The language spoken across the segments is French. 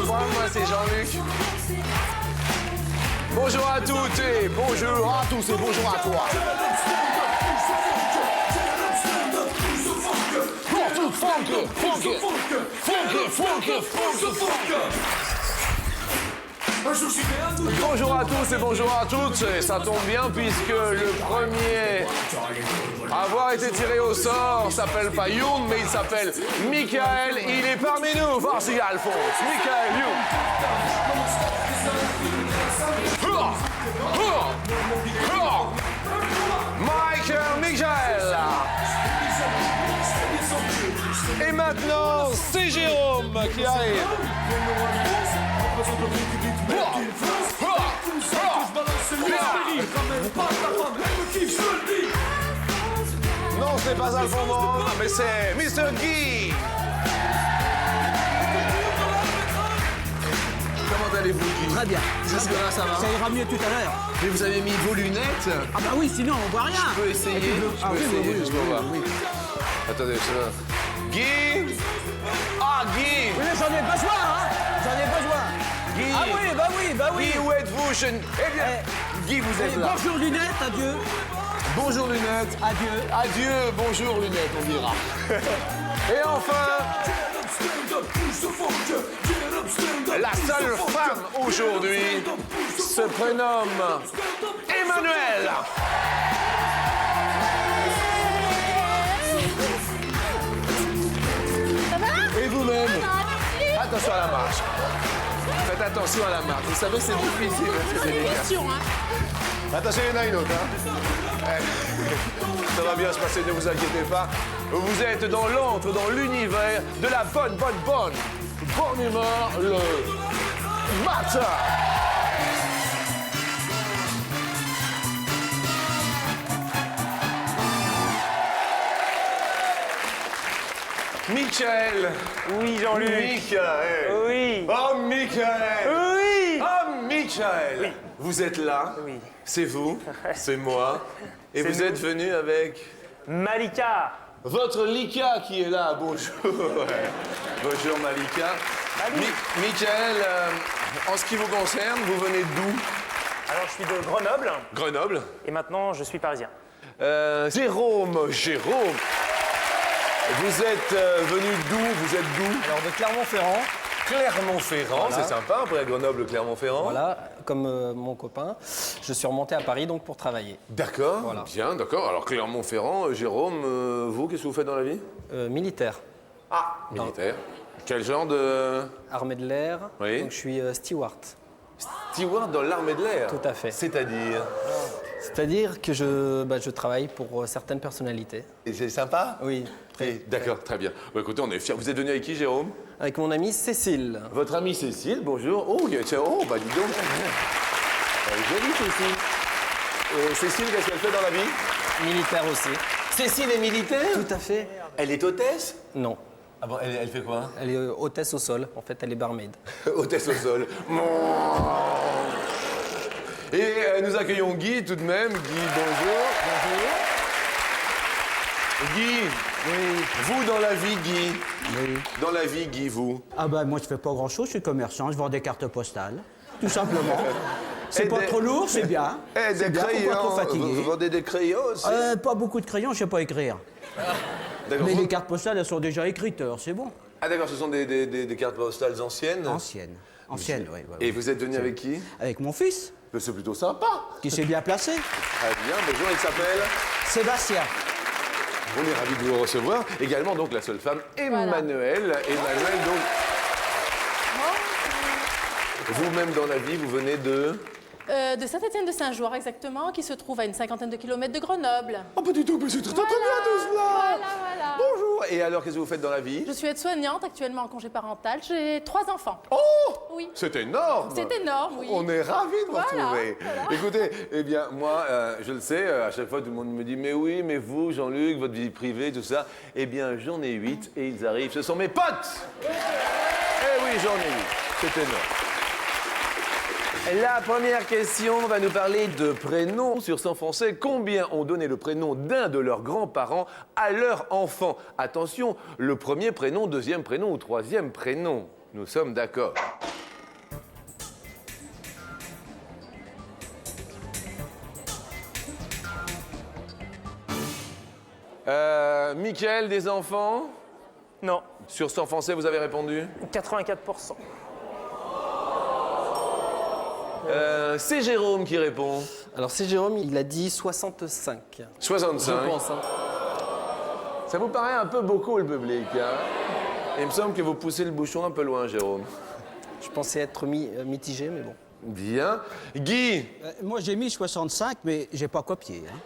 Moi, c'est Jean-Luc. Bonjour à toutes et bonjour à tous et bonjour à toi. Bonjour à tous et bonjour à toutes. Et ça tombe bien puisque le premier à avoir été tiré au sort s'appelle pas Youn, mais il s'appelle Michael. Il est parmi nous. Voici Alphonse. Michael Youn. Michael. Et maintenant, c'est Jérôme qui arrive. Non, ce n'est pas Alphonse, mais c'est Mr. Guy. Comment allez-vous, Guy? Très bien. Jusque-là, ça va? Ça ira mieux tout à l'heure. Mais vous avez mis vos lunettes? Ah bah oui, sinon on voit rien. Je peux essayer? Je peux essayer, juste pour voir. Attendez, je là. Guy? Ah, Guy! Oui, mais j'en ai besoin, hein. J'en ai besoin. Guy! Ah oui, bah oui. Guy, où êtes-vous? Eh bien, Guy, vous êtes là. Bonjour lunettes, adieu. Bonjour lunettes. Adieu. Adieu, bonjour lunettes, on dira. Et enfin, la seule femme aujourd'hui se prénomme Emmanuel. Et vous-même? Attention à la marche. Faites attention à la marche. Vous savez, c'est difficile. C'est délicat. Attention, il y en a une autre. Ça va bien se passer, ne vous inquiétez pas. Vous êtes dans l'antre, dans l'univers de la bonne humeur, le matin. Michael. Oui, Jean-Luc. Michael. Oui. Oh, Michael. Oui. Oh, Michael. Oui. Vous êtes là. Oui. C'est vous. C'est moi. Et C'est vous nous. êtes venu avec Malika. votre Lika qui est là. Bonjour. Bonjour, Malika. Salut. Michael, en ce qui vous concerne, vous venez d'où? Alors, je suis de Grenoble Grenoble. et maintenant, je suis parisien. Jérôme. Vous êtes venu d'où? Vous êtes d'où? Alors de Clermont-Ferrand. Clermont-Ferrand, Voilà. c'est sympa, après Grenoble-Clermont-Ferrand. Voilà, comme mon copain, je suis remonté à Paris donc pour travailler. D'accord, Voilà. bien, d'accord. Alors Clermont-Ferrand, Jérôme, vous, qu'est-ce que vous faites dans la vie? Militaire, Ah, militaire. Quel genre de... armée de l'air. Oui. Donc je suis steward. Steward dans l'armée de l'air? Tout à fait. C'est-à-dire? C'est-à-dire que je travaille pour certaines personnalités. Et c'est sympa? Oui. D'accord, très bien. Bah, écoutez, on est fiers. Vous êtes venu avec qui, Jérôme? Avec mon amie Cécile. Votre amie Cécile, bonjour. Oh, tiens, oh, bah dis donc. Elle est jolie, Cécile. Cécile, qu'est-ce qu'elle fait dans la vie? Militaire aussi. Cécile est militaire? Tout à fait. Elle est hôtesse? Non. Ah bon, elle fait quoi? Elle est hôtesse au sol. En fait, elle est barmaid. Hôtesse au sol. Et nous accueillons Guy tout de même. Guy, bonjour. Guy, vous dans la vie, Guy. Oui. Dans la vie, Guy, vous. Ah ben moi je fais pas grand chose, je suis commerçant, je vends des cartes postales, tout simplement. C'est Et pas des- trop lourd, c'est bien. Eh, C'est des bien, faut crayons. pas trop Vous fatiguer. vendez des crayons aussi? Pas beaucoup de crayons, je sais pas écrire. D'accord. Mais vous- les cartes postales, elles sont déjà écrites, alors c'est bon. Ah d'accord, ce sont des cartes postales anciennes. Anciennes. Anciennes, oui. Voilà. Et vous êtes venu avec qui? Avec mon fils, Mais c'est plutôt sympa. qui s'est bien placé. Très bien, bonjour, il s'appelle. Sébastien. On est ravis de vous recevoir. Également, donc, la seule femme, Emmanuel. Emmanuel, donc. Vous-même, dans la vie, vous venez de... De Saint-Étienne-de-Saint-Jouarre, exactement, qui se trouve à une cinquantaine de kilomètres de Grenoble. Oh, pas du tout, mais c'est très, très bien tout cela. Voilà. Bonjour. Et alors, qu'est-ce que vous faites dans la vie? Je suis aide-soignante, actuellement en congé parental. J'ai 3 enfants. Oh! Oui. C'est énorme. C'est énorme, oui. On est ravis de vous Voilà, retrouver. voilà. Écoutez, eh bien, moi, je le sais, à chaque fois, tout le monde me dit, mais oui, mais vous, Jean-Luc, votre vie privée, tout ça, eh bien, j'en ai 8 et ils arrivent. Ce sont mes potes. Eh oui, j'en ai 8. C'est énorme. La première question va nous parler de prénoms. Sur 100 Français, combien ont donné le prénom d'un de leurs grands-parents à leur enfant? Attention, le premier prénom, deuxième prénom ou troisième prénom. Nous sommes d'accord. Mickaël, des enfants? Non. Sur 100 français, vous avez répondu? 84%. C'est Jérôme qui répond. Alors c'est Jérôme, il a dit 65. 65. Je pense. Hein. Ça vous paraît un peu beaucoup, le public, hein? Il me semble que vous poussez le bouchon un peu loin, Jérôme. Je pensais être mitigé, mais bon. Bien. Guy? Moi, j'ai mis 65, mais j'ai pas copié. Hein.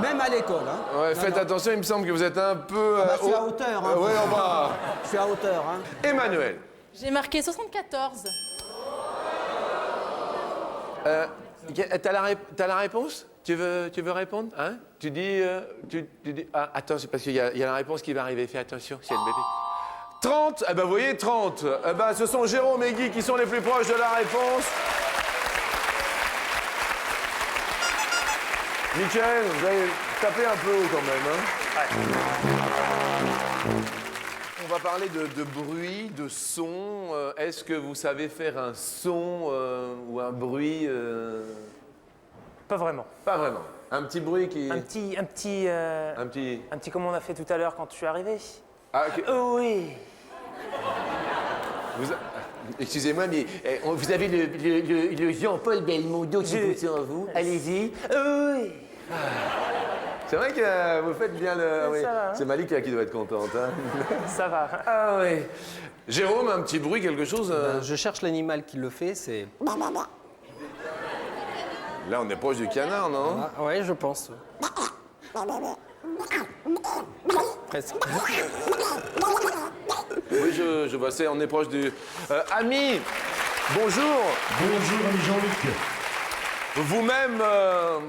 Même à l'école. Hein. Ouais, Non, faites non. attention, il me semble que vous êtes un peu... Je suis à hauteur. Hein. Ouais, en bas. Je suis à hauteur. Hein. Emmanuel? J'ai marqué 74. T'as la réponse? Tu veux répondre, hein? Tu dis... Ah, attends, c'est parce qu'il y a la réponse qui va arriver. Fais attention, c'est le bébé. 30? Eh ben, vous voyez, 30. Eh ben, ce sont Jérôme et Guy qui sont les plus proches de la réponse. Mickaël, vous avez tapé un peu haut quand même, hein? On va parler de bruit, de son. Est-ce que vous savez faire un son ou un bruit Pas vraiment. Pas vraiment. Un petit bruit qui... Un petit, Un petit... comme on a fait tout à l'heure quand je suis arrivé. Ah, ok. Oh oui. Excusez-moi, mais vous avez le Jean-Paul Belmondo qui pousse en vous. Allez-y. Oh oui. C'est vrai que vous faites bien le... Oui. Ça va, hein? C'est Malika qui doit être contente. Hein? Ça va. Ah oui. Jérôme, un petit bruit, quelque chose Je cherche l'animal qui le fait, c'est... Là, on est proche du canard, non? Ah, ouais, je pense. Presque. Oui, je vois, on est proche du... Ami, bonjour. Bonjour, ami Jean-Luc. Vous-même,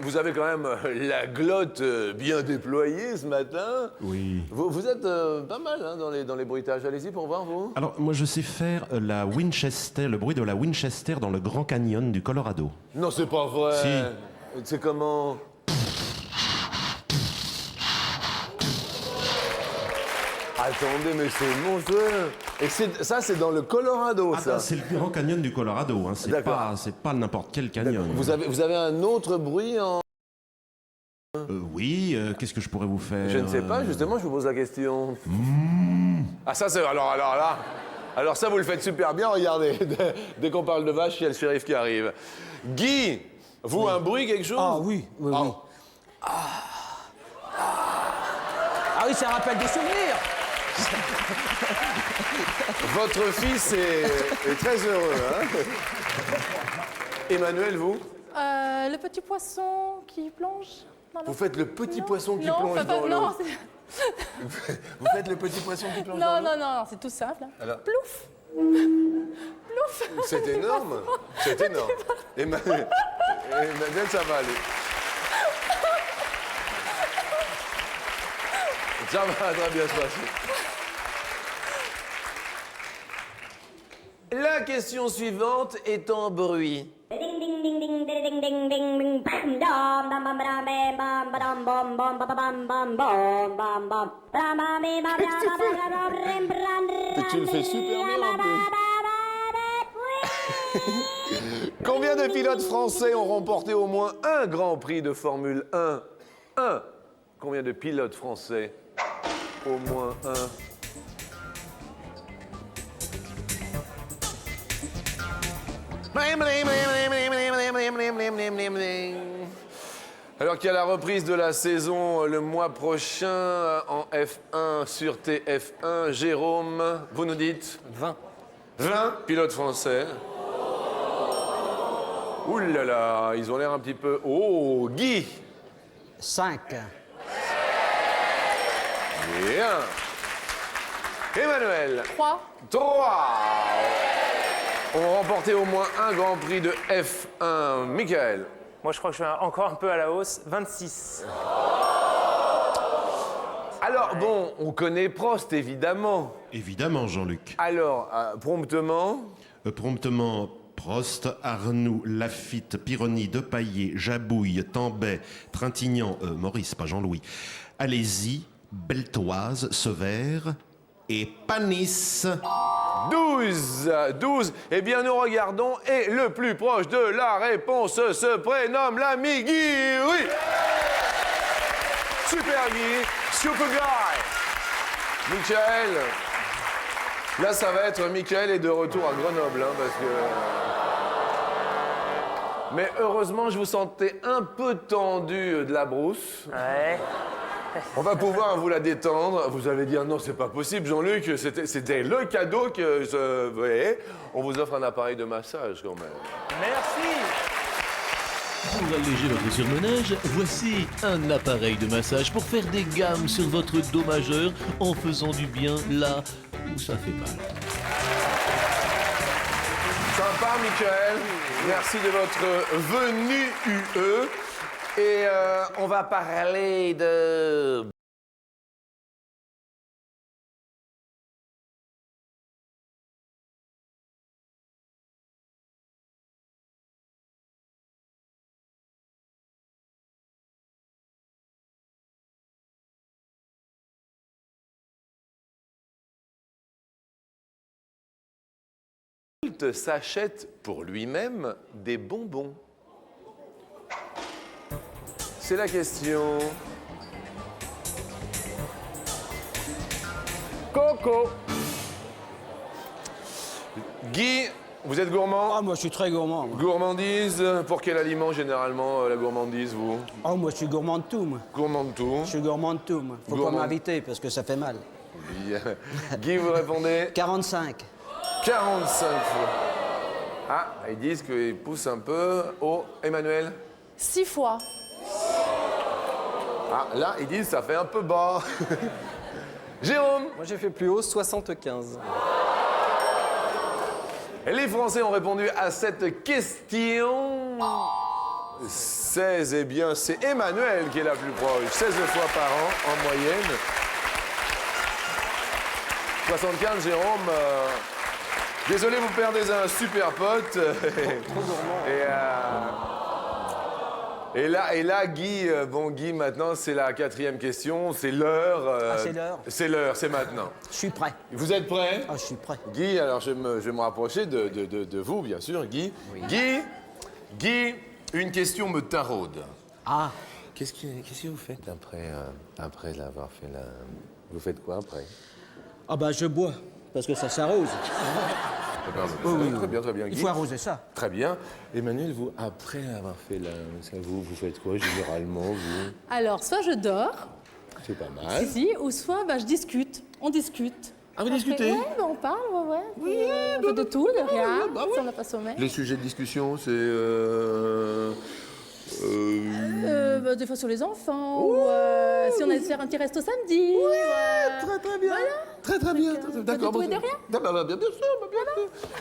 vous avez quand même la glotte bien déployée ce matin. Oui. Vous êtes pas mal hein, dans les bruitages. Allez-y pour voir, vous. Alors, moi, je sais faire la Winchester, le bruit de la Winchester dans le Grand Canyon du Colorado. Non, c'est pas vrai. Si. C'est comment? Attendez, mais c'est monstrueux. Et ça, c'est dans le Colorado, Ah, ça. c'est le Grand Canyon du Colorado. Hein. D'accord. C'est pas n'importe quel canyon. Vous avez un autre bruit en... Oui, qu'est-ce que je pourrais vous faire? Je ne sais pas, justement, je vous pose la question. Ah, ça, c'est... Alors là... Alors ça, vous le faites super bien, regardez. Dès qu'on parle de vache, il y a le shérif qui arrive. Guy, vous, un bruit, quelque chose? Ah oui, oui, oui. Ah oui, ça rappelle des souvenirs. Votre fils est très heureux, hein? Emmanuel, vous? Le petit poisson qui plonge dans l'eau. Vous faites le petit poisson qui Non, plonge pas- dans l'eau. non, Vous faites le petit poisson qui plonge non, dans l'eau? non, c'est tout simple. Hein. Alors Plouf. Plouf. C'est énorme. C'est énorme. Emmanuel, ça va aller. Ça va très bien se passer. La question suivante est en bruit. Tu le fais super bien en plus. Combien de pilotes français ont remporté au moins un Grand Prix de Formule 1? Un. Combien de pilotes français? Au moins un. Alors qu'il y a la reprise de la saison le mois prochain en F1 sur TF1, Jérôme, vous nous dites 20. 20 pilotes français. Ouh là là, ils ont l'air un petit peu... Oh, Guy! 5. Bien. Emmanuel. 3. 3. Ont remporté au moins un Grand Prix de F1. Michael. Moi, je crois que je suis encore un peu à la hausse. 26. Alors, bon, on connaît Prost, évidemment. Évidemment, Jean-Luc. Alors, promptement... Promptement, Prost, Arnoux, Lafitte, Pironi, Depailler, Jabouille, Tambay, Trintignant, Maurice, pas Jean-Louis, Alési, Beltoise, Sevère, et Panis. 12. 12. Eh bien, nous regardons et le plus proche de la réponse se prénomme l'ami Guy. Oui. Super Guy. Super Guy. Michael. Là, ça va être Michael est de retour à Grenoble, hein, parce que... Mais heureusement, je vous sentais un peu tendu de la brousse. Ouais. On va pouvoir vous la détendre. Vous allez dire non, c'est pas possible, Jean-Luc. C'était le cadeau que vous voyez. On vous offre un appareil de massage quand même. Merci. Pour alléger votre surmenage, voici un appareil de massage pour faire des gammes sur votre dos majeur en faisant du bien là où ça fait mal. Sympa, Michael. Merci de votre venue UE. Et on va parler de... s'achète pour lui-même des bonbons. C'est la question. Coco. Guy, vous êtes gourmand? Ah, moi, je suis très gourmand. Moi. Gourmandise, pour quel aliment généralement la gourmandise, vous? Oh, moi, je suis gourmand de tout, moi. Gourmand de tout. Je suis gourmand de tout, moi. Faut Gourmand. pas m'inviter parce que ça fait mal. Bien. Guy, vous répondez? 45. 45 fois. Ah, ils disent qu'ils poussent un peu. Oh, Emmanuel? 6 fois. Ah, là, ils disent ça fait un peu bas. Jérôme? Moi, j'ai fait plus haut, 75. Les Français ont répondu à cette question. 16, eh bien, c'est Emmanuel qui est la plus proche. 16 fois par an, en moyenne. 75, Jérôme. Désolé, vous perdez un super pote. Et là, Guy, Guy, maintenant, c'est la 4e question. C'est l'heure. Ah, c'est l'heure? C'est l'heure, c'est maintenant. Je suis prêt. Vous êtes prêts? Ah, je suis prêt. Guy, alors je vais me rapprocher de vous, bien sûr, Guy. Oui. Guy, une question me taraude. Ah, Qu'est-ce que vous faites après l'avoir fait là? Vous faites quoi après? ah bah, je bois parce que ça s'arrose. Très bien, très bien, Il Guy. faut arroser ça. Très bien. Emmanuel, vous, après avoir fait vous faites quoi généralement, vous? Alors, soit je dors, C'est pas mal. ou soit je discute. On discute. Ah, vous Après, discutez? Ouais, on parle, ouais. Oui, un peu de tout, de rien, si on n'a pas sommeil. Les sujets de discussion, c'est... Des fois sur les enfants, ou si on allait se faire un petit resto samedi. Très bien. Très bien. D'accord. de tout et de rien.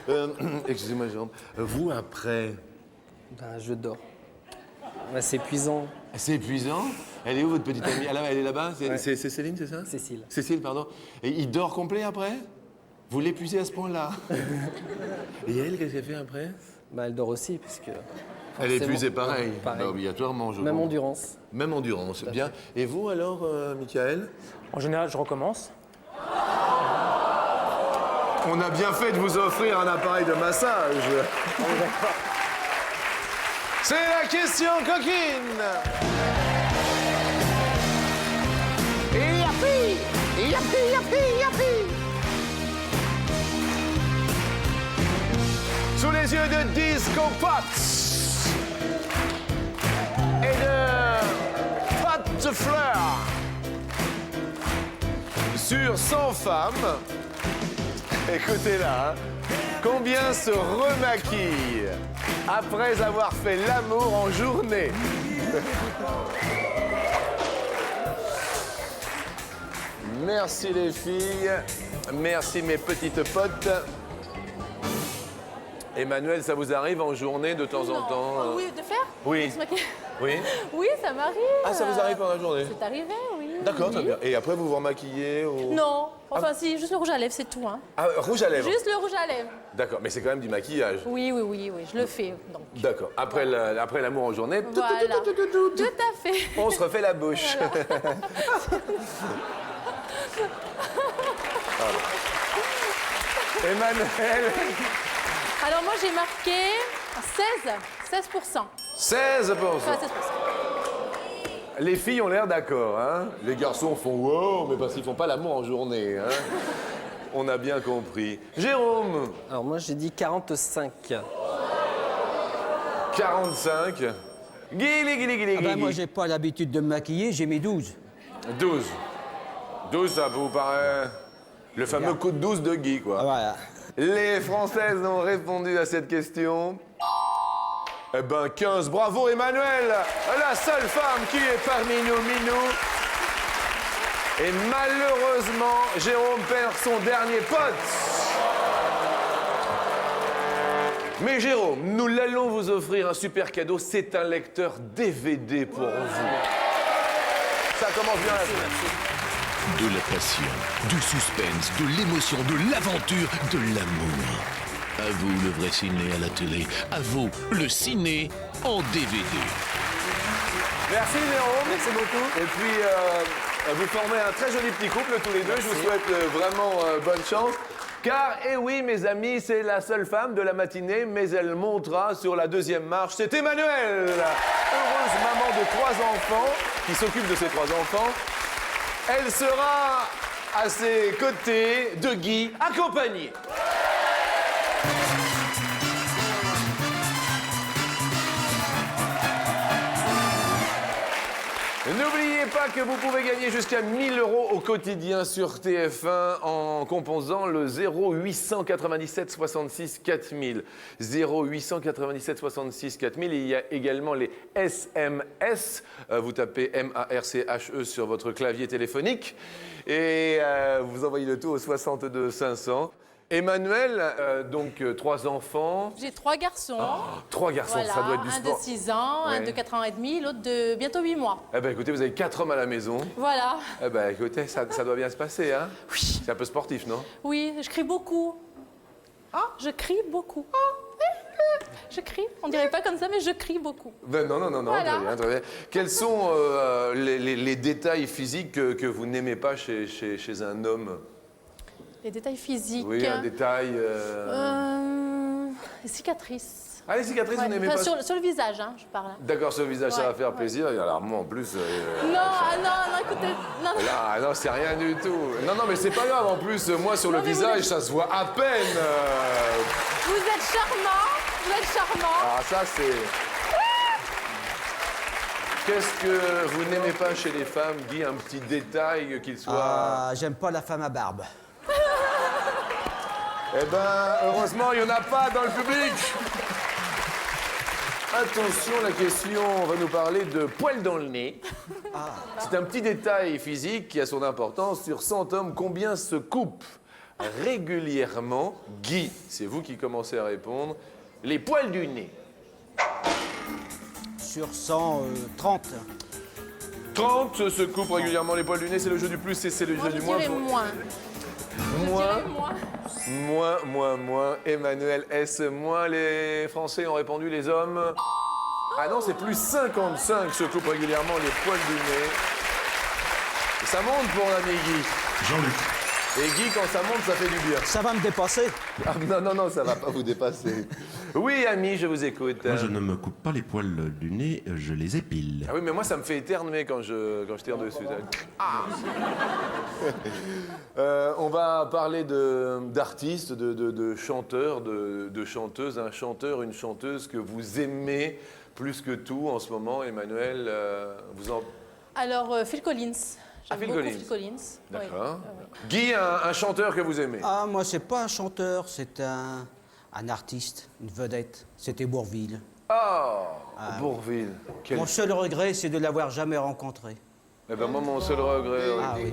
Bien sûr. Excusez-moi, Jérôme. Vous, après... Ben, je dors. Ben, c'est épuisant. C'est épuisant. Elle est où, votre petite amie? Elle est là-bas? C'est Céline, c'est ça? Cécile. Cécile, pardon. Et il dort complet après? Vous l'épuisez à ce point-là? Et elle, qu'est-ce qu'elle fait après? Ben, elle dort aussi, puisque... Elle est forcément- épuisée pareil. Pareil. Bah, obligatoirement, je Même comprends. endurance. Même endurance, bien. Et vous alors, Michael? En général, je recommence. On a bien fait de vous offrir un appareil de massage. C'est la question coquine. Sous les yeux de Disco Potts et de Pat Fleur, sur 100 femmes, écoutez là, combien se remaquillent après avoir fait l'amour en journée? Merci les filles, merci mes petites potes. Emmanuel, ça vous arrive en journée de temps en temps? Oui, de faire? Oui. De se maquiller. Oui. Oui, ça m'arrive. Ah, ça vous arrive pendant la journée? C'est arrivé, oui. D'accord, très Oui. bien. Et après, vous vous remaquillez ou... Non, enfin si, juste le rouge à lèvres, c'est tout. Hein. Ah, rouge à lèvres. Juste le rouge à lèvres. D'accord, mais c'est quand même du maquillage. Oui, je le fais. Donc. D'accord. Après l'amour en journée, Voilà. Tout à fait. on se refait la bouche. Emmanuel, Alors moi j'ai marqué 16%. 16%. Enfin, 16%. Les filles ont l'air d'accord, hein. Les garçons font wow, mais parce qu'ils font pas l'amour en journée, hein. On a bien compris. Jérôme, Alors moi j'ai dit 45. 45. Guili. Ah ben, moi, j'ai pas l'habitude de me maquiller, j'ai mis 12. 12. 12, ça vous paraît le fameux coup de 12 de Guy, quoi. Voilà. Les Françaises ont répondu à cette question. Eh ben 15. Bravo Emmanuel, la seule femme qui est parmi nous, Minou. Et malheureusement, Jérôme perd son dernier pote. Mais Jérôme, nous allons vous offrir un super cadeau. C'est un lecteur DVD pour vous. Ça commence bien la semaine. De la passion, du suspense, de l'émotion, de l'aventure, de l'amour. À vous le vrai ciné à la télé. À vous le ciné en DVD. Merci Jérôme. Merci beaucoup. Et puis, vous formez un très joli petit couple tous les deux. Je vous souhaite vraiment bonne chance. Car, eh oui, mes amis, c'est la seule femme de la matinée, mais elle montera sur la deuxième marche. C'est Emmanuel, heureuse maman de 3 enfants, qui s'occupe de ses 3 enfants. Elle sera à ses côtés de Guy, accompagnée. N'oubliez pas que vous pouvez gagner jusqu'à 1 000 € au quotidien sur TF1 en composant le 0897 66 4000. 0897 66 4000. Il y a également les SMS. Vous tapez MARCHE sur votre clavier téléphonique et vous envoyez le tout au 62 500. Emmanuel, donc 3 enfants. J'ai 3 garçons. 3 garçons, Voilà, ça doit être du un sport. de 6 ans, un Ouais. de 4 ans et demi, l'autre de bientôt 8 mois. Eh ben écoutez, vous avez 4 hommes à la maison. Voilà. Eh ben écoutez, ça doit bien se passer, hein. Oui. C'est un peu sportif, non? Oui, je crie beaucoup. Je crie beaucoup. Je crie. On dirait pas comme ça, mais je crie beaucoup. Ben non, Voilà. très bien, très bien. Quels sont les détails physiques que vous n'aimez pas chez un homme? Les détails physiques. Oui, un détail... Les cicatrices. Ah, les cicatrices, Ouais. vous n'aimez Enfin, pas? sur le visage, hein, je parle. D'accord, sur le visage, ça Ouais, va faire ouais. plaisir. Et alors moi, en plus... Non, écoutez. Non. Là, non, c'est rien du tout. Non, mais c'est pas grave. En plus, moi, sur le Non, mais vous visage, êtes- ça se voit à peine. Vous êtes charmant. Vous êtes charmant. Alors ça, c'est... Qu'est-ce que vous n'aimez pas chez les femmes? Dis un petit détail qu'il soit... Ah, j'aime pas la femme à barbe. Eh ben, heureusement, il n'y en a pas dans le public. Attention, la question va nous parler de poils dans le nez. C'est un petit détail physique qui a son importance. Sur 100 hommes, combien se coupent régulièrement? Guy, c'est vous qui commencez à répondre. Les poils du nez. Sur 100, 30. 30 se coupent régulièrement les poils du nez. C'est le jeu du plus et c'est le Moi, jeu je du moins. dirais moins. Je dirais moins. Moins. Emmanuel S. Moins les Français ont répondu, les hommes. Ah non, c'est plus 55 se coupent régulièrement les poils du nez. Et ça monte pour l'ami Guy. Jean-Luc. Et Guy, quand ça monte, ça fait du bien. Ça va me dépasser. Ah, non, ça va pas vous dépasser. Oui, ami, je vous écoute. Moi, je ne me coupe pas les poils du nez, je les épile. Ah oui, mais moi, ça me fait éternuer quand je tire dessus. Ah. On va parler d'artistes, de chanteurs, de chanteuses. Un chanteur, une chanteuse que vous aimez plus que tout en ce moment, Emmanuel. Vous en... Alors, Phil Collins. J'aime Phil beaucoup Collins. Phil Collins. D'accord. Oui. Guy, un chanteur que vous aimez. Ah, moi, c'est pas un chanteur, c'est un artiste, une vedette. C'était Bourvil. Bourvil. Quel... Mon seul regret, c'est de l'avoir jamais rencontré. Eh ben moi, mon seul regret, Ah oui.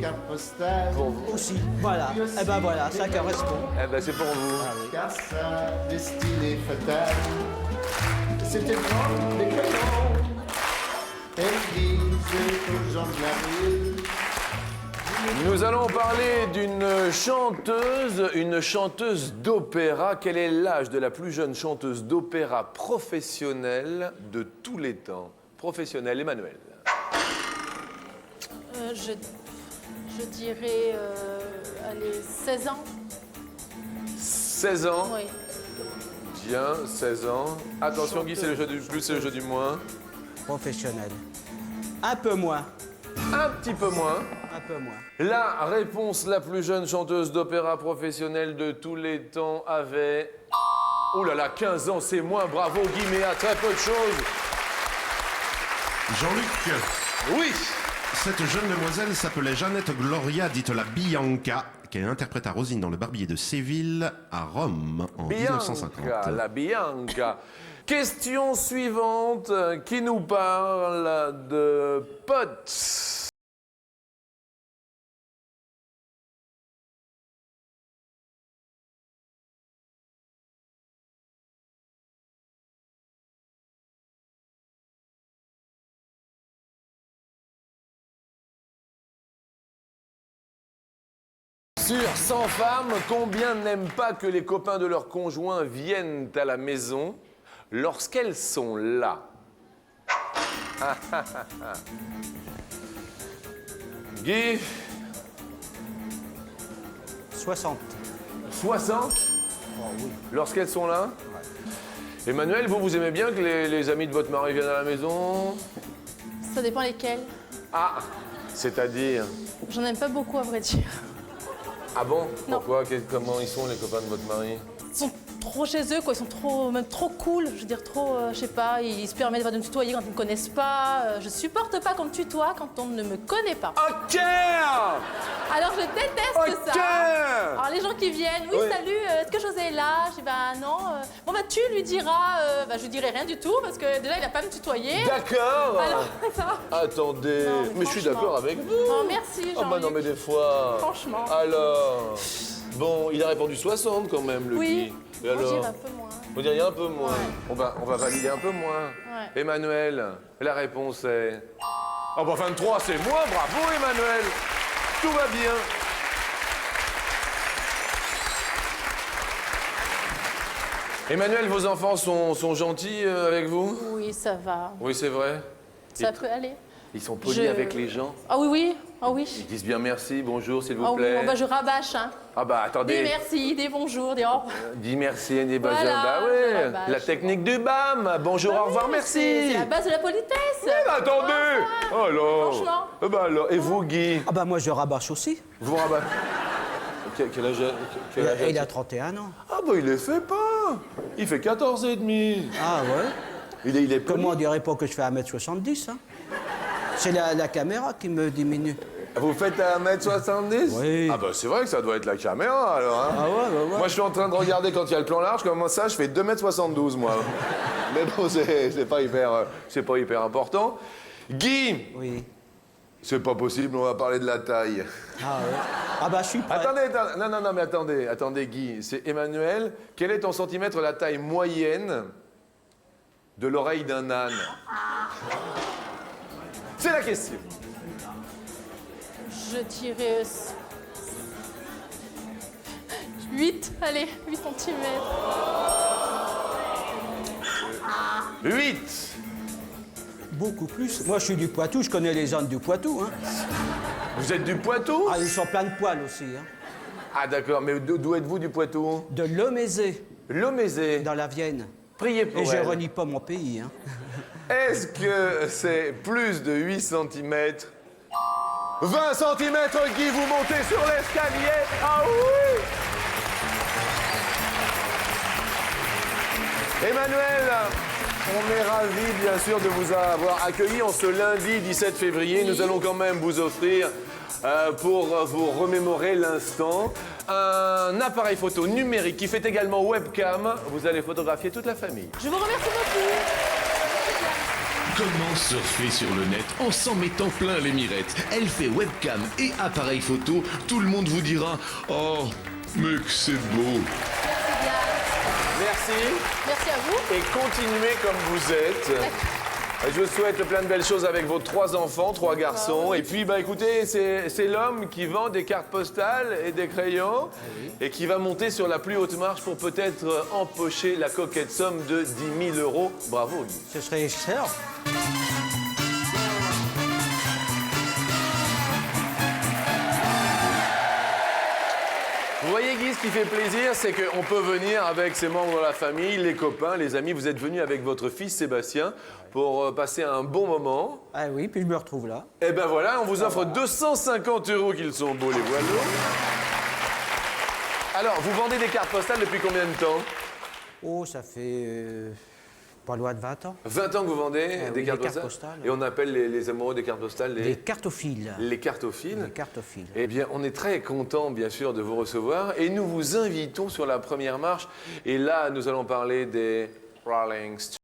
pour vous. Aussi, voilà. Eh ben voilà, ça correspond. Eh ben c'est pour vous. Car sa destinée fatale, c'était prendre des canons. Elle disait aux gens de la rue. Nous allons parler d'une chanteuse d'opéra. Quel est l'âge de la plus jeune chanteuse d'opéra professionnelle de tous les temps? Professionnelle, Emmanuel. Je Je dirais, allez, 16 ans. 16 ans. Oui. Bien, 16 ans. Attention Guy, c'est le jeu du plus, c'est le jeu du moins. Professionnel. Un peu moins. Un petit peu moins. Un peu moins. La réponse la plus jeune chanteuse d'opéra professionnelle de tous les temps avait... Oh là là, 15 ans, c'est moins. Bravo Guy, mais à très peu de choses. Jean-Luc, Oui. cette jeune demoiselle s'appelait Jeannette Gloria, dite la Bianca, qu'elle interprète à Rosine dans le Barbier de Séville, à Rome, en 1950. Bianca, la Bianca. Question suivante qui nous parle de potes. Sur 100 femmes, combien n'aiment pas que les copains de leurs conjoints viennent à la maison lorsqu'elles sont là? Guy, 60. 60 lorsqu'elles sont là? Emmanuel, vous aimez bien que les amis de votre mari viennent à la maison? Ça dépend lesquels. Ah, c'est-à-dire? J'en aime pas beaucoup, à vrai dire. Ah bon? Non. Pourquoi? Comment ils sont, les copains de votre mari? Ils sont trop chez eux, quoi. Ils sont trop, même trop cool. Je veux dire, trop, je sais pas, ils se permettent de me tutoyer quand ils me connaissent pas. Je supporte pas qu'on me tutoie quand on ne me connaît pas. Ok! Alors, je déteste Ok! ça. Alors, les gens qui viennent, oui, Oui. salut, est-ce que José est là? Je dis, bah non. Bon, bah, tu lui diras, je lui dirai rien du tout, parce que déjà, il a pas à me tutoyer. D'accord! Alors, ça. Attendez, Non, mais je suis franchement. d'accord avec vous. Oh, merci, Ah bah non, Jean-Luc. mais des fois... Franchement. Alors... Bon, il a répondu 60 quand même, le Oui. Guy. Et Moi, je alors? dirais un peu moins. Vous diriez un peu moins. Ouais. On va valider un peu moins. Ouais. Emmanuel, la réponse est... Ah bah 23, c'est moins. Bravo, Emmanuel. Tout va bien. Emmanuel, vos enfants sont gentils avec vous? Oui, ça va. Oui, c'est vrai. Ça peut aller. Ils sont polis Je- avec les gens. Ah oui, oui. Ah oui. Ils disent bien merci, bonjour, s'il vous Ah oui, plaît. bon, bah, je rabâche, hein. Ah bah Des attendez. merci, des bonjours, des au revoir. Dis merci, des bonjours. Voilà, Bah je ouais, rabâche. la technique du BAM. Bonjour, Bah au revoir, oui, merci. C'est la base de la politesse. Bah, attendez. Oh alors. Franchement. Bah alors. Et vous, Guy? Ah bah moi je rabâche aussi. Vous rabattez. Quel âge Il a 31 ans. Ah bah il les fait pas. Il fait 14 et demi. Ah ouais. Il est poli. Comment on dirait pas que je fais 1m70, hein? C'est la caméra qui me diminue. Vous faites 1m70? Oui. Ah bah c'est vrai que ça doit être la caméra alors. Hein. Ah ouais. Moi je suis en train de regarder quand il y a le plan large, comme ça je fais 2m72 moi. Mais bon c'est pas hyper important. Guy, Oui. c'est pas possible, on va parler de la taille. Ah ouais. Ah bah je suis prêt. Attendez, non, mais attendez, Guy, c'est Emmanuel. Quel est en centimètres la taille moyenne de l'oreille d'un âne? C'est la question. Je dirais 8, allez, 8 cm. 8. Beaucoup plus. Moi je suis du Poitou, je connais les ânes du Poitou, hein. Vous êtes du Poitou? Ah ils sont pleins de poils aussi, hein. Ah d'accord, mais d'où êtes-vous du Poitou? De Lomézé, Lomézé. dans la Vienne. Priez pour Et je elle. renie pas mon pays, hein. Est-ce que c'est plus de 8 cm? 20 cm, Guy, vous montez sur l'escalier. Ah oui! Emmanuel, on est ravis, bien sûr, de vous avoir accueilli en ce lundi 17 février. Nous allons quand même vous offrir, pour vous remémorer l'instant, un appareil photo numérique qui fait également webcam. Vous allez photographier toute la famille. Je vous remercie beaucoup. Comment surfer sur le net en s'en mettant plein les mirettes? Elle fait webcam et appareil photo. Tout le monde vous dira « Oh, mais que c'est beau !» Merci bien. Merci. Merci à vous. Et continuez comme vous êtes. Je vous souhaite plein de belles choses avec vos 3 enfants, 3 garçons. Et puis, bah écoutez, c'est l'homme qui vend des cartes postales et des crayons et qui va monter sur la plus haute marche pour peut-être empocher la coquette somme de 10 000 €. Bravo, Guy. Ce serait excellent. Ici, ce qui fait plaisir, c'est qu'on peut venir avec ses membres de la famille, les copains, les amis. Vous êtes venus avec votre fils Sébastien pour passer un bon moment. Ah oui, puis je me retrouve là. Et ben voilà, on vous offre 250 € qu'ils sont beaux, les voiles. Alors, vous vendez des cartes postales depuis combien de temps? Oh, ça fait pas loin de 20 ans. 20 ans que vous vendez Ah des oui, cartes des cartes postales. postales, Et on appelle les amoureux des cartes postales Les cartophiles. les cartophiles. Les cartophiles. Eh bien, on est très content, bien sûr, de vous recevoir. Et nous vous invitons sur la première marche. Et là, nous allons parler des Rolling Stones.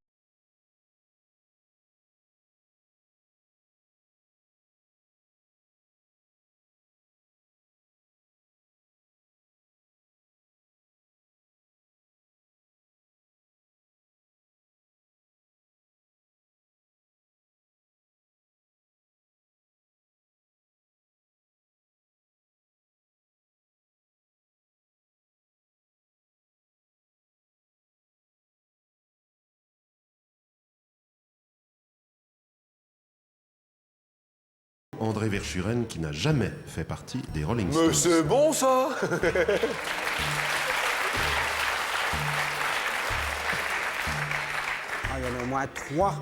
André Verschuren qui n'a jamais fait partie des Rolling Stones. Mais c'est bon, ça. Ah, il y en a au moins 3.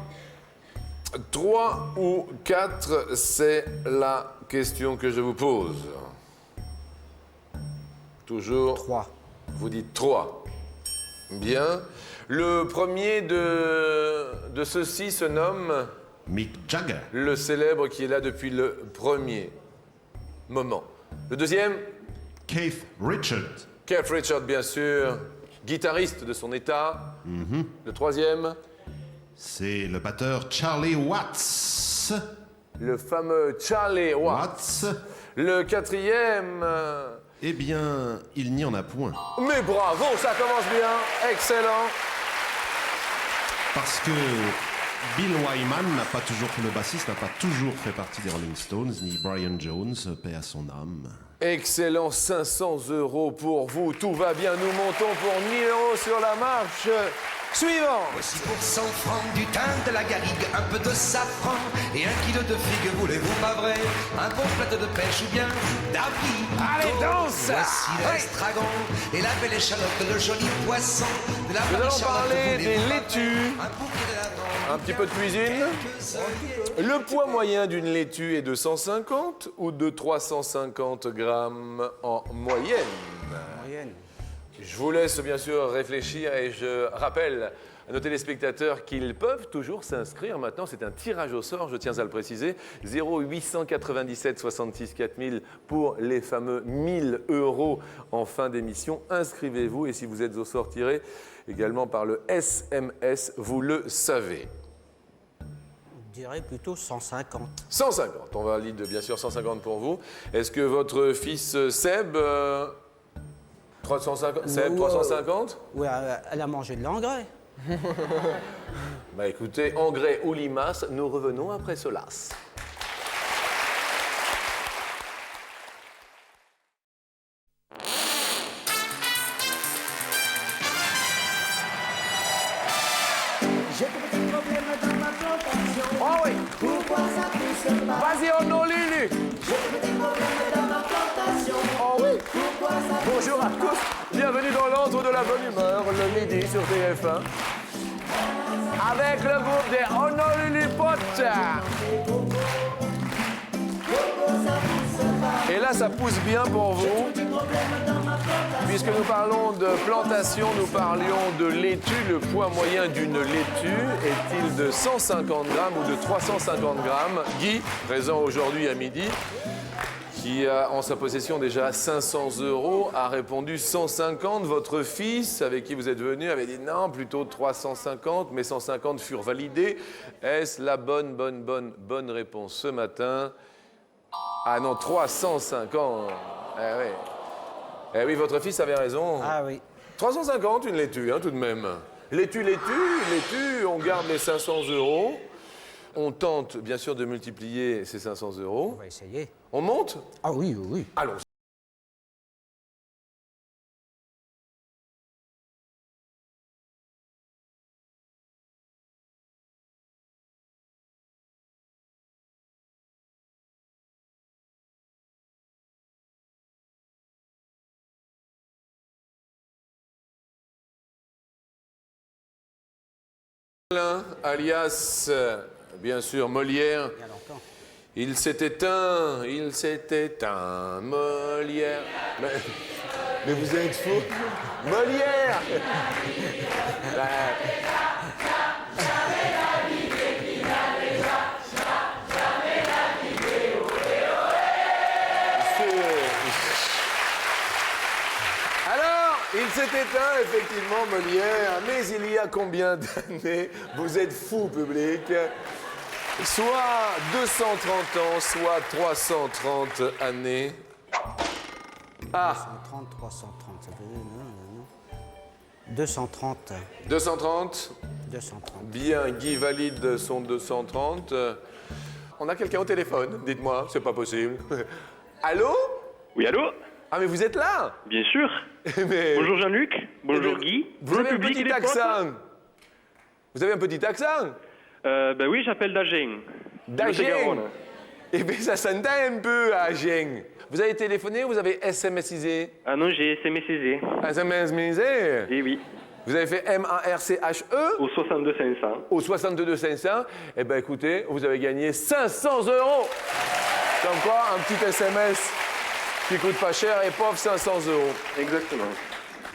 3 ou 4, c'est la question que je vous pose. Toujours, 3. vous dites 3. Bien. Le premier de ceux-ci se nomme Mick Jagger. le célèbre qui est là depuis le premier moment. Le deuxième, Keith Richards. Keith Richards, bien sûr, guitariste de son état. Le troisième, C'est le batteur Charlie Watts. le fameux Charlie Watts. Le quatrième, Eh bien, il n'y en a point. mais bravo, ça commence bien, excellent. Parce que Bill Wyman n'a pas toujours, le bassiste n'a pas toujours fait partie des Rolling Stones, ni Brian Jones, paix à son âme. Excellent, 500 € pour vous, tout va bien, nous montons pour 1000 € sur la marche. Suivant. Voici pour 100 francs du thym, de la garrigue, un peu de safran et 1 kilo de figues, voulez-vous pas vrai? Un bon plateau de pêche ou bien d'avis. Allez, danse! Voici Oui. l'estragon et la belle échalote, le joli poisson de la Nous Marie allons Charlotte, parler des voulez-vous pas laitues. vrai? Un bouquet de lavande, Un petit peu de cuisine. Le poids moyen d'une laitue est de 150 ou de 350 grammes en moyenne. Moyenne. Je vous laisse bien sûr réfléchir et je rappelle à nos téléspectateurs qu'ils peuvent toujours s'inscrire. Maintenant, c'est un tirage au sort, je tiens à le préciser. 0897 66 4000 pour les fameux 1000 € en fin d'émission. Inscrivez-vous et si vous êtes au sort tiré également par le SMS, vous le savez. Je dirais plutôt 150. 150, on valide bien sûr 150 pour vous. Est-ce que votre fils Seb... 350, Seb, 350 Oui, elle a mangé de l'engrais. Bah écoutez, engrais ou limaces, nous revenons après cela. Oh oui. Vas-y, Honolulu. Oh oui. Bonjour à tous. Bienvenue dans l'antre de la bonne humeur, le midi sur TF1. Avec le groupe des Honolulu Potes. Et là, ça pousse bien pour vous. Puisque nous parlons de plantation, nous parlions de laitue. Le poids moyen d'une laitue est-il de 150 grammes ou de 350 grammes? Guy, présent aujourd'hui à midi, qui a en sa possession déjà 500 €, a répondu 150. Votre fils, avec qui vous êtes venu, avait dit non, plutôt 350, mais 150 furent validés. Est-ce la bonne réponse ce matin? Ah non, 350. Eh oui. Eh oui, votre fils avait raison. Ah oui. 350, une laitue, hein, tout de même. Laitue, on garde les 500 €. On tente, bien sûr, de multiplier ces 500 €. On va essayer. On monte? Ah oui, oui, oui. Allons. alias, bien sûr, Molière. Il s'est éteint, Molière. Mais vous êtes fou. Molière. Alors, il s'est éteint, effectivement, Molière, mais il y a combien d'années? Vous êtes fou, public. Soit 230 ans, soit 330 années. Ah, 330, 330, ça fait... non. 230. 230. 230. Bien, Guy valide son 230. On a quelqu'un au téléphone, dites-moi, c'est pas possible. Allô? Oui, allô? Ah, mais vous êtes là? Bien sûr. Mais... Bonjour Jean-Luc. Bonjour Mais Guy. Vous avez un public, petit il est accent. propre. Vous avez un petit accent? Ben oui, j'appelle d'Agen. D'Agen? Eh bien, ça s'entend un peu à Agen. Vous avez téléphoné ou vous avez SMS-isé? Ah non, j'ai SMS-isé. SMS-isé? Eh oui. Vous avez fait M-A-R-C-H-E? Au 62 500. Au 62 500? Eh bien, écoutez, vous avez gagné 500 €. Comme quoi, un petit SMS qui coûte pas cher et pauvre 500 €. Exactement.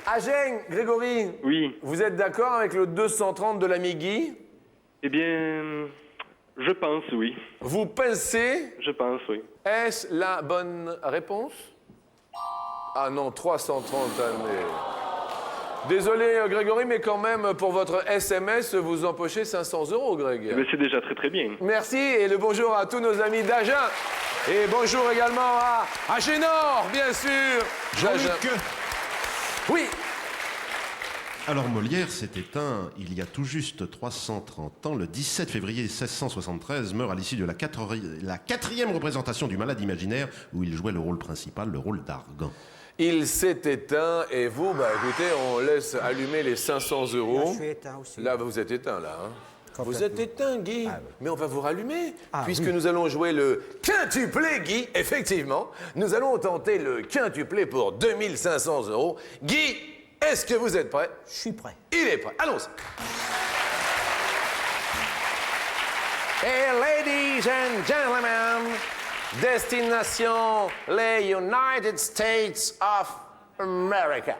Agen, Grégory? Oui. Vous êtes d'accord avec le 230 de l'ami Guy? Eh bien, je pense, oui. Vous pensez? Je pense, oui. Est-ce la bonne réponse? Ah non, 330 années. Désolé Grégory, mais quand même, pour votre SMS, vous empochez 500 €, Greg. Eh bien, c'est déjà très très bien. Merci et le bonjour à tous nos amis d'Agen. Et bonjour également à Agénor, bien sûr. Jean-Luc. Oui. Alors Molière s'est éteint il y a tout juste 330 ans. Le 17 février 1673 meurt à l'issue de la quatrième représentation du Malade imaginaire où il jouait le rôle principal, le rôle d'Argan. Il s'est éteint et vous, bah écoutez, on laisse allumer les 500 €. Là, je suis éteint aussi. Là, vous êtes éteint, là. Hein. Vous Complètement. êtes éteint, Guy. Ah, oui. Mais on va vous rallumer, puisque oui. nous allons jouer le quintuplé, Guy. Effectivement, nous allons tenter le quintuplé pour 2500 €. Guy, est-ce que vous êtes prêt? Je suis prêt. Il est prêt. Allons-y. Et ladies and gentlemen, destination les United States of America.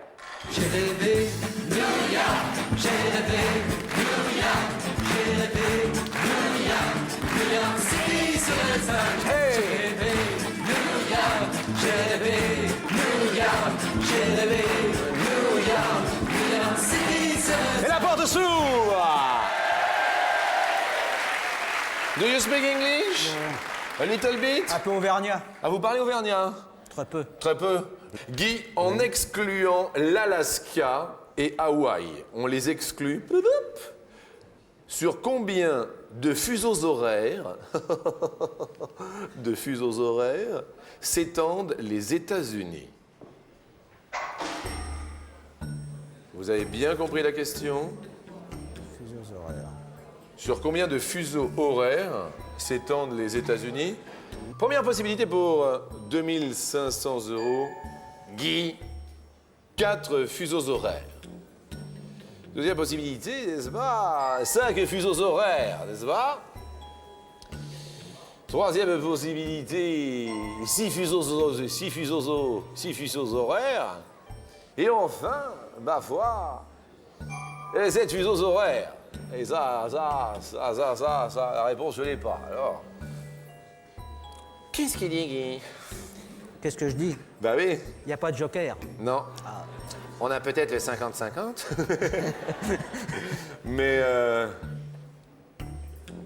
J'ai rêvé New York, j'ai rêvé New York, j'ai rêvé New York, New York City sur le sol. Hey! J'ai rêvé New York, j'ai rêvé New York, j'ai rêvé New York, New York City sur le sol. Et la porte s'ouvre. Do you speak English? A little bit? Un peu auvergnat. Ah, vous parlez auvergnat? Très peu. Très peu. Guy, en excluant l'Alaska et Hawaï, on les exclut. Sur combien de fuseaux horaires, s'étendent les États-Unis? Vous avez bien compris la question? Fuseaux horaires. Sur combien de fuseaux horaires s'étendent les États-Unis? Première possibilité pour 2500 €. Guy, 4 fuseaux horaires. Deuxième possibilité, n'est-ce pas? 5 fuseaux horaires, n'est-ce pas? Troisième possibilité, 6 fuseaux horaires. Et enfin, ma foi, 7 fuseaux horaires. Et ça, la réponse, je l'ai pas. Alors, qu'est-ce qu'il dit, Guy? Qu'est-ce que je dis? Bah oui, Il n'y a pas de joker. non. On a peut-être les 50-50. Mais,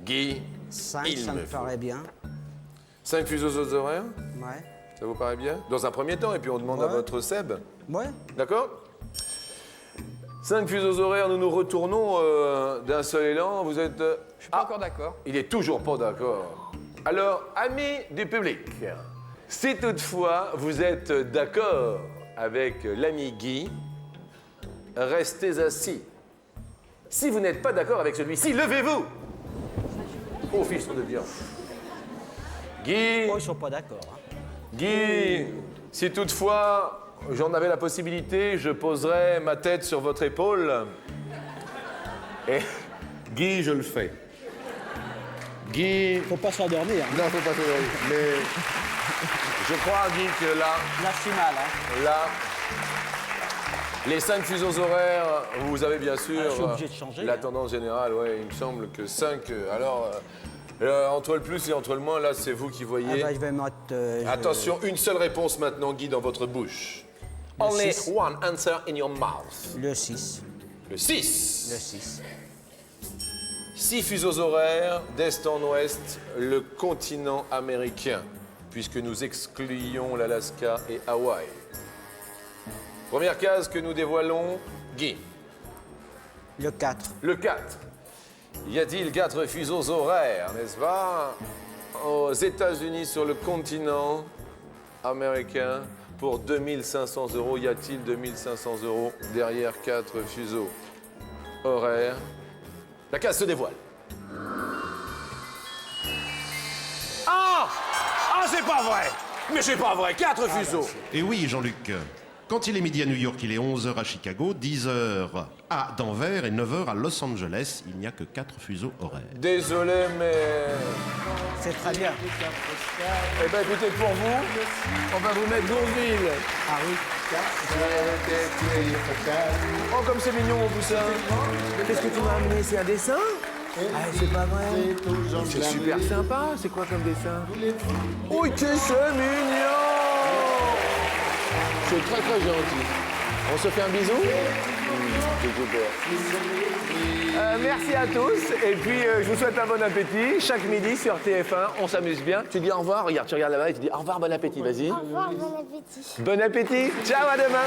Guy, 5, il ça me faut. paraît bien. 5 fuseaux horaires, Ouais. ça vous paraît bien? Dans un premier temps, et puis on demande à Ouais. votre Seb. Ouais. D'accord? 5 fuseaux horaires, nous nous retournons d'un seul élan. Vous êtes... Je suis pas encore d'accord. Il est toujours pas d'accord. Alors, amis du public, si toutefois vous êtes d'accord avec l'ami Guy, restez assis. Si vous n'êtes pas d'accord avec celui-ci, levez-vous. Oh, fils de Dieu. Guy, Oh, ils sont pas d'accord. Hein. Guy, si toutefois j'en avais la possibilité, je poserais ma tête sur votre épaule Guy, je le fais. Guy... Faut pas s'endormir. Non, faut pas s'endormir. Mais je crois, Guy, que là... Là, je suis mal, hein. Là... Les 5 fuseaux horaires, vous avez bien sûr... je suis obligé de changer, la hein. tendance générale, ouais, il me semble que 5... alors, entre le plus et entre le moins, là, c'est vous qui Ah voyez. bah, je vais mettre... Attention, une seule réponse maintenant, Guy, dans votre bouche. Only six. one answer in your mouth. Le 6. Le 6. Le 6. 6 fuseaux horaires d'est en ouest, le continent américain, puisque nous excluons l'Alaska et Hawaï. Première case que nous dévoilons, Guy. Le 4. Le 4. Y a-t-il 4 fuseaux horaires, n'est-ce pas, aux États-Unis sur le continent américain pour 2500 €? Y a-t-il 2500 € derrière 4 fuseaux horaires? La case se dévoile. Ah! Ah, c'est pas vrai! Mais c'est pas vrai, 4 fuseaux! Et oui, Jean-Luc. Quand il est midi à New York, il est 11h à Chicago, 10h à Denver et 9h à Los Angeles. Il n'y a que 4 fuseaux horaires. Désolé, mais... C'est très bien. Eh ben écoutez, pour vous, on va vous mettre Bourville. Ah oui. Oh, comme c'est mignon, mon poussin. Qu'est-ce que tu m'as amené? C'est un dessin? Ah, c'est pas vrai. C'est super sympa. C'est quoi comme dessin? Oh, que c'est mignon! C'est très très gentil. On se fait un bisou? C'est super. Merci à tous. Et puis, je vous souhaite un bon appétit. Chaque midi sur TF1, on s'amuse bien. Tu dis au revoir. Regarde, tu regardes là-bas et tu dis au revoir, bon appétit. Vas-y. Au revoir, bon appétit. Bon appétit. Ciao, à demain.